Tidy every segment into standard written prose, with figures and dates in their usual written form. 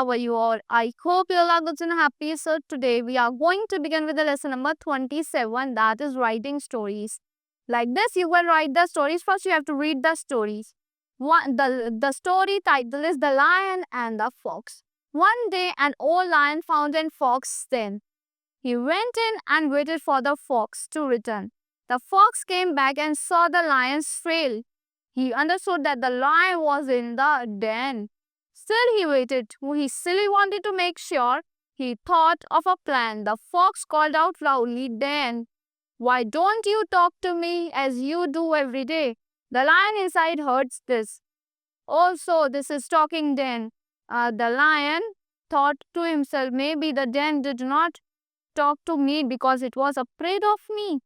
how are you all? I hope you all are good and happy. So today we are going to begin with the lesson number 27, that is writing stories. Like this, you will write the stories. First, you have to read the stories. The story title is The Lion and the Fox. One day, an old lion found a fox den. He went in and waited for the fox to return. The fox came back and saw the lion's trail. He understood that the lion was in the den. Still, he waited. He still wanted to make sure. He thought of a plan. The fox called out loudly, "Dan, why don't you talk to me as you do every day?" The lion inside heard this. Also, this is talking Dan. The lion thought to himself, maybe the Dan did not talk to me because it was afraid of me.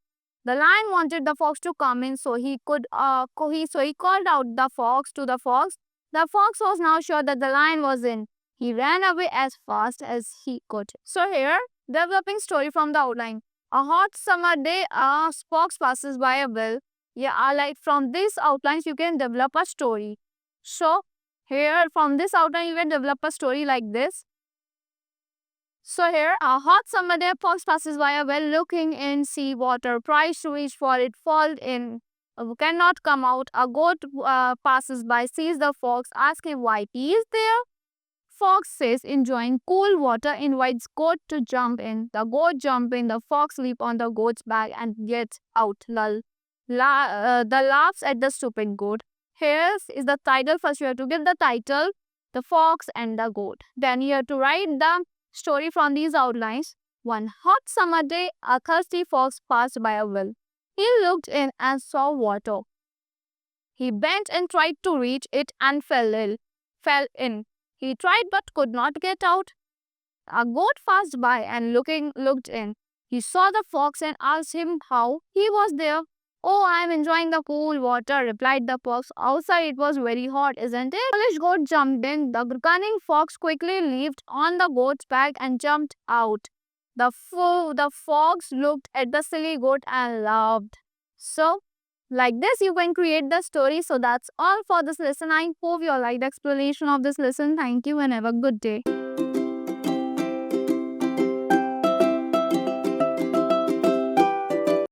The lion wanted the fox to come in so he called out the fox to the fox. The fox was now sure that the lion was in. He ran away as fast as he could. So here, developing story from the outline. A hot summer day, a fox passes by a well. Yeah, like from these outlines, you can develop a story. So here, from this outline, you can develop a story like this. So here, a hot summer day, a fox passes by a well looking in sea water, tries to reach for it, falls in, cannot come out. A goat passes by, sees the fox, asks him why he is there. Fox says, enjoying cool water, invites goat to jump in. The goat jump in, the fox leap on the goat's back and gets out. The laughs at the stupid goat. Here is the title. First, you have to give the title, the fox and the goat. Then you have to write the story from these outlines. One hot summer day, a thirsty fox passed by a well. He looked in and saw water. He bent and tried to reach it and fell in. He tried but could not get out. A goat passed by and looked in. He saw the fox and asked him how he was there. "Oh, I am enjoying the cool water," replied the fox. "Outside it was very hot, isn't it?" The foolish goat jumped in. The cunning fox quickly leaped on the goat's back and jumped out. The fox looked at the silly goat and laughed. So, like this, you can create the story. So that's all for this lesson. I hope you liked the explanation of this lesson. Thank you and have a good day.